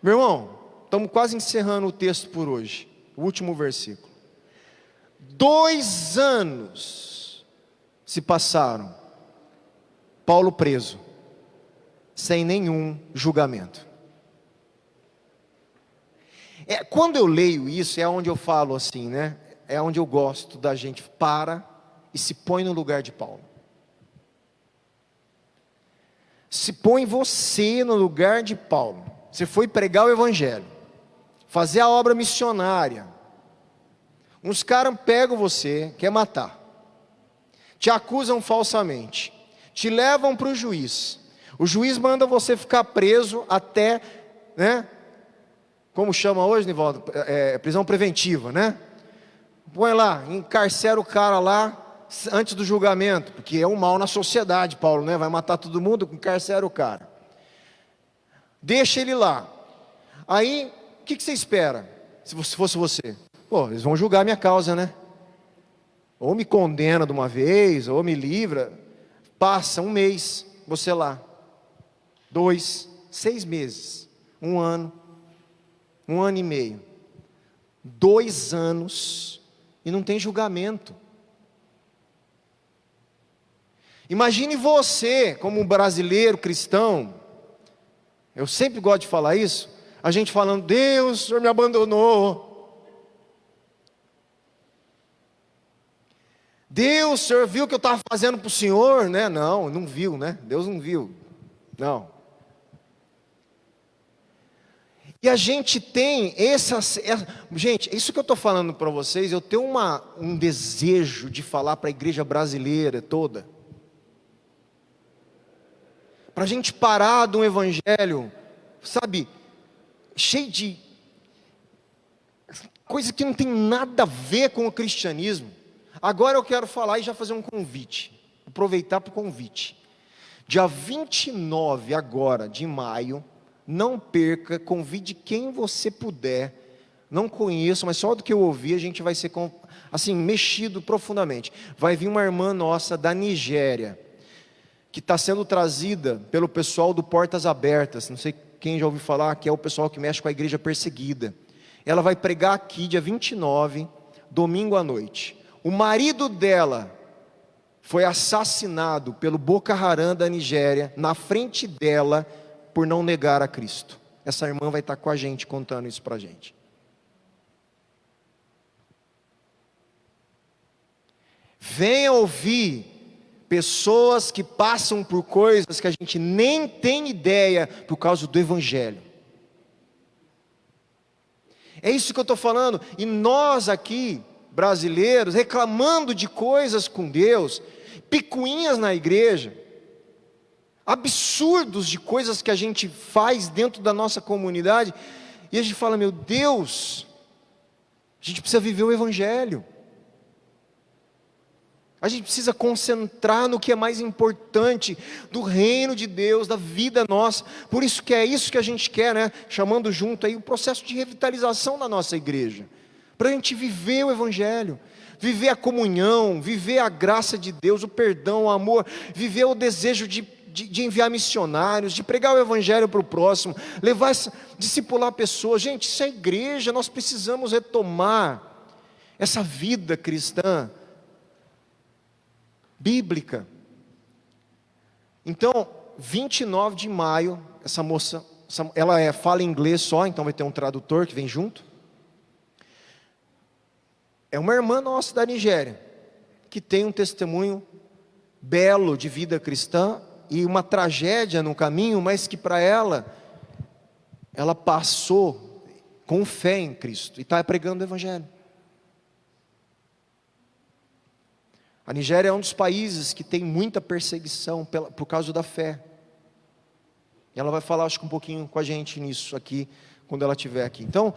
Meu irmão, estamos quase encerrando o texto por hoje, o último versículo. 2 anos se passaram, Paulo preso, sem nenhum julgamento. Quando eu leio isso, é onde eu falo assim, né? É onde eu gosto da gente para e se põe no lugar de Paulo. Se põe você no lugar de Paulo. Você foi pregar o Evangelho, fazer a obra missionária. Uns caras pegam você, quer matar, te acusam falsamente, te levam para o juiz. O juiz manda você ficar preso até, né? Como chama hoje, Nivaldo? Prisão preventiva, né? Põe lá, encarcera o cara lá antes do julgamento, porque é um mal na sociedade, Paulo, né? Vai matar todo mundo, encarcera o cara. Deixa ele lá. Aí, o que você espera? Se fosse você? Pô, eles vão julgar a minha causa, né? Ou me condena de uma vez, ou me livra. Passa 1 mês, você lá. 2, 6 meses. 1 ano, 1 ano e meio, 2 anos, e não tem julgamento. Imagine você, como um brasileiro cristão, eu sempre gosto de falar isso, a gente falando, Deus, o Senhor me abandonou. Deus, o Senhor viu o que eu estava fazendo para o Senhor, né? Não viu, né? Deus não viu, não. E a gente tem gente, isso que eu estou falando para vocês, eu tenho um desejo de falar para a igreja brasileira toda, para a gente parar de um evangelho, sabe, cheio de coisa que não tem nada a ver com o cristianismo. Agora eu quero falar e já fazer um convite, aproveitar para o convite. Dia 29 agora de maio, não perca, convide quem você puder. Não conheço, mas só do que eu ouvi a gente vai ser assim, mexido profundamente. Vai vir uma irmã nossa da Nigéria, que está sendo trazida pelo pessoal do Portas Abertas, não sei quem já ouviu falar, que é o pessoal que mexe com a igreja perseguida. Ela vai pregar aqui dia 29, domingo à noite. O marido dela foi assassinado pelo Boko Haram da Nigéria, na frente dela, por não negar a Cristo. Essa irmã vai estar com a gente, contando isso para a gente. Venha ouvir pessoas que passam por coisas que a gente nem tem ideia, por causa do Evangelho. É isso que eu estou falando, e nós aqui, brasileiros, reclamando de coisas com Deus, picuinhas na igreja, absurdos de coisas que a gente faz dentro da nossa comunidade, e a gente fala, meu Deus, a gente precisa viver o Evangelho, a gente precisa concentrar no que é mais importante, do reino de Deus, da vida nossa. Por isso que é isso que a gente quer, né? Chamando junto aí o processo de revitalização da nossa igreja, para a gente viver o Evangelho, viver a comunhão, viver a graça de Deus, o perdão, o amor, viver o desejo de enviar missionários, de pregar o Evangelho para o próximo, discipular pessoas. Gente, isso é igreja, nós precisamos retomar essa vida cristã, bíblica. Então, 29 de maio, essa moça, ela fala inglês só, então vai ter um tradutor que vem junto. É uma irmã nossa da Nigéria, que tem um testemunho belo de vida cristã, e uma tragédia no caminho, mas que para ela passou com fé em Cristo, e está pregando o Evangelho. A Nigéria é um dos países que tem muita perseguição por causa da fé. E ela vai falar, acho que um pouquinho com a gente nisso aqui, quando ela estiver aqui. Então,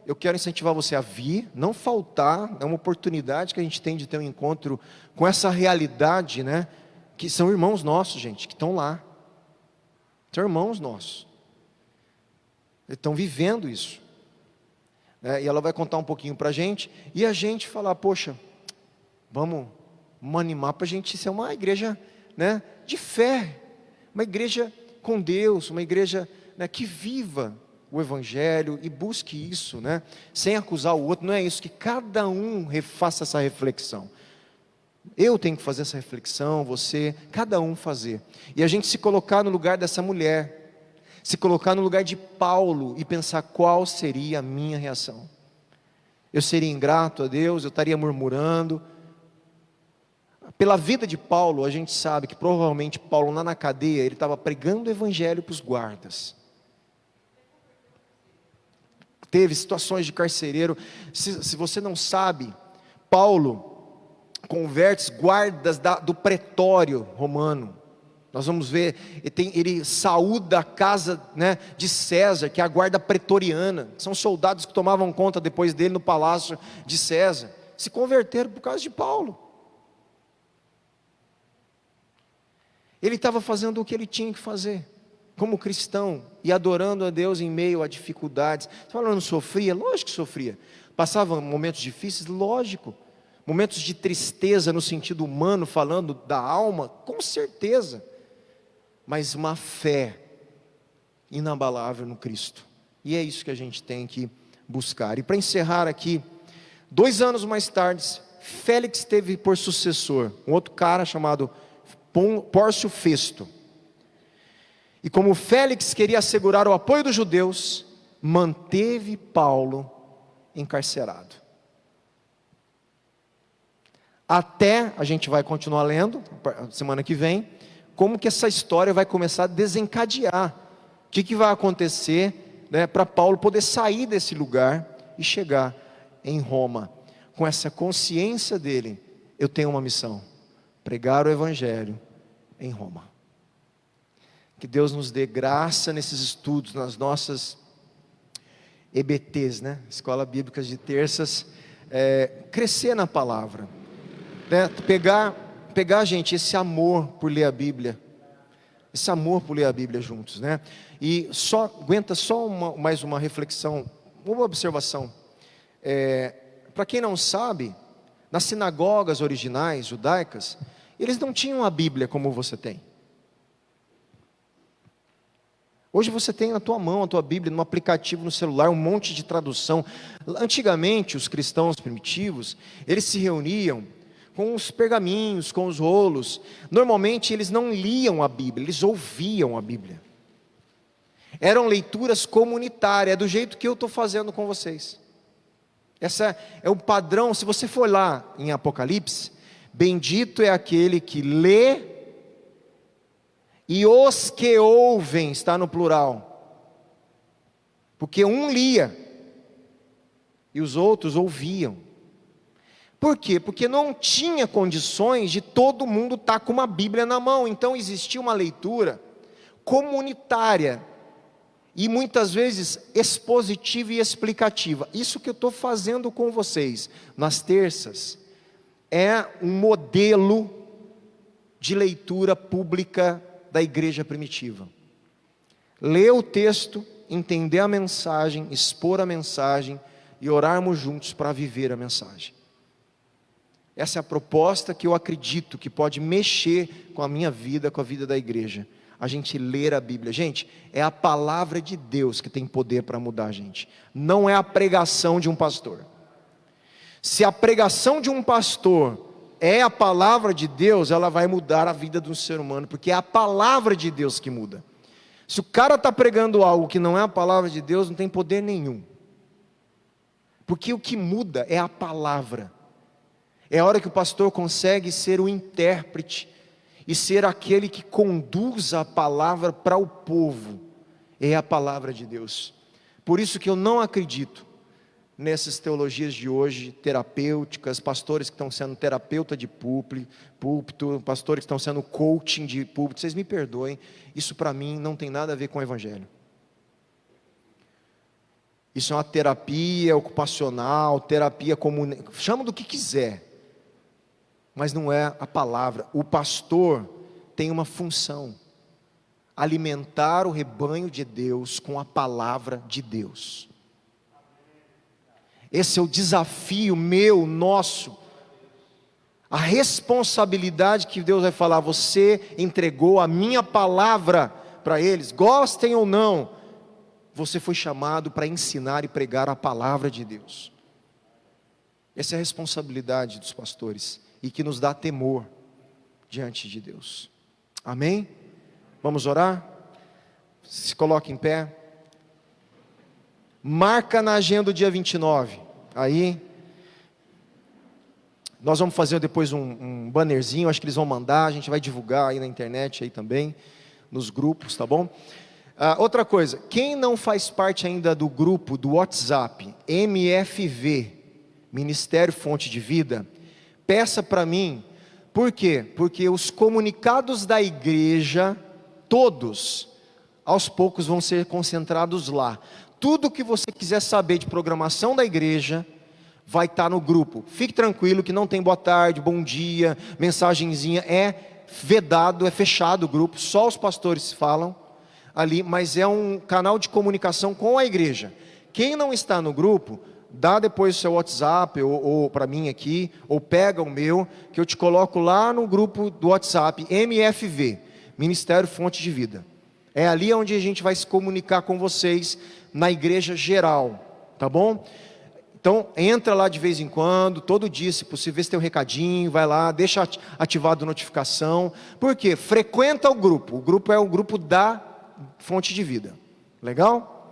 eu quero incentivar você a vir, não faltar, é uma oportunidade que a gente tem de ter um encontro com essa realidade, né? Que são irmãos nossos, gente, que estão lá. São irmãos nossos. Eles estão vivendo isso. E ela vai contar um pouquinho para a gente, e a gente falar, poxa, vamos animar para a gente ser uma igreja, né, de fé, uma igreja com Deus, uma igreja, né, que viva o Evangelho e busque isso, né, sem acusar o outro. Não é isso, que cada um faça essa reflexão. Eu tenho que fazer essa reflexão, você, cada um fazer, e a gente se colocar no lugar dessa mulher, se colocar no lugar de Paulo, e pensar qual seria a minha reação. Eu seria ingrato a Deus, eu estaria murmurando. Pela vida de Paulo, a gente sabe que provavelmente Paulo, lá na cadeia, ele estava pregando o Evangelho para os guardas. Teve situações de carcereiro. Se você não sabe, Paulo converte guardas do pretório romano. Nós vamos ver, ele saúda a casa, né, de César, que é a guarda pretoriana. São soldados que tomavam conta depois dele no palácio de César. Se converteram por causa de Paulo. Ele estava fazendo o que ele tinha que fazer, como cristão, e adorando a Deus em meio a dificuldades. Você fala, não sofria? Lógico que sofria. Passava momentos difíceis? Lógico. Momentos de tristeza no sentido humano, falando da alma? Com certeza. Mas uma fé inabalável no Cristo. E é isso que a gente tem que buscar. E para encerrar aqui, 2 anos mais tarde, Félix teve por sucessor um outro cara chamado Pórcio Festo. E como Félix queria assegurar o apoio dos judeus, manteve Paulo encarcerado. Até, a gente vai continuar lendo, semana que vem, como que essa história vai começar a desencadear. O que vai acontecer, né, para Paulo poder sair desse lugar e chegar em Roma. Com essa consciência dele, eu tenho uma missão: pregar o Evangelho em Roma. Que Deus nos dê graça nesses estudos, nas nossas EBTs, né? Escola Bíblicas de terças, crescer na palavra, né? Pegar, gente, esse amor por ler a Bíblia, juntos, né? E aguenta só mais uma reflexão, uma observação. Para quem não sabe, nas sinagogas originais judaicas, eles não tinham a Bíblia como você tem. Hoje você tem na tua mão a tua Bíblia, num aplicativo no celular, um monte de tradução. Antigamente, os cristãos primitivos, eles se reuniam com os pergaminhos, com os rolos. Normalmente eles não liam a Bíblia, eles ouviam a Bíblia. Eram leituras comunitárias, do jeito que eu estou fazendo com vocês. Esse é o padrão. Se você for lá em Apocalipse, bendito é aquele que lê, e os que ouvem, está no plural, porque um lia, e os outros ouviam. Por quê? Porque não tinha condições de todo mundo estar com uma Bíblia na mão, então existia uma leitura comunitária, e muitas vezes expositiva e explicativa. Isso que eu estou fazendo com vocês, nas terças, é um modelo de leitura pública da igreja primitiva. Ler o texto, entender a mensagem, expor a mensagem e orarmos juntos para viver a mensagem. Essa é a proposta que eu acredito que pode mexer com a minha vida, com a vida da igreja. A gente ler a Bíblia. Gente, é a palavra de Deus que tem poder para mudar a gente. Não é a pregação de um pastor. Se a pregação de um pastor é a palavra de Deus, ela vai mudar a vida do ser humano, porque é a palavra de Deus que muda. Se o cara está pregando algo que não é a palavra de Deus, não tem poder nenhum. Porque o que muda é a palavra. É a hora que o pastor consegue ser o intérprete e ser aquele que conduz a palavra para o povo. É a palavra de Deus. Por isso que eu não acredito nessas teologias de hoje, terapêuticas, pastores que estão sendo terapeuta de púlpito, pastores que estão sendo coaching de púlpito. Vocês me perdoem, isso para mim não tem nada a ver com o Evangelho. Isso é uma terapia ocupacional, terapia comunitária, chama do que quiser, mas não é a palavra. O pastor tem uma função: alimentar o rebanho de Deus com a palavra de Deus. Esse é o desafio meu, nosso. A responsabilidade que Deus vai falar: você entregou a minha palavra para eles, gostem ou não, você foi chamado para ensinar e pregar a palavra de Deus. Essa é a responsabilidade dos pastores, e que nos dá temor diante de Deus. Amém? Vamos orar? Se coloque em pé. Marca na agenda o dia 29. Aí, nós vamos fazer depois um bannerzinho, acho que eles vão mandar, a gente vai divulgar aí na internet aí também, nos grupos, tá bom? Outra coisa, quem não faz parte ainda do grupo do WhatsApp, MFV, Ministério Fonte de Vida, peça para mim. Por quê? Porque os comunicados da igreja, todos, aos poucos vão ser concentrados lá. Tudo que você quiser saber de programação da igreja, vai estar no grupo. Fique tranquilo que não tem boa tarde, bom dia, mensagenzinha, é vedado, é fechado o grupo, só os pastores falam ali, mas é um canal de comunicação com a igreja. Quem não está no grupo, dá depois o seu WhatsApp, ou para mim aqui, ou pega o meu, que eu te coloco lá no grupo do WhatsApp, MFV, Ministério Fonte de Vida. É ali onde a gente vai se comunicar com vocês, na igreja geral, tá bom? Então, entra lá de vez em quando, todo dia, se possível, vê se tem um recadinho, vai lá, deixa ativado a notificação. Por quê? Frequenta o grupo é o grupo da Fonte de Vida. Legal?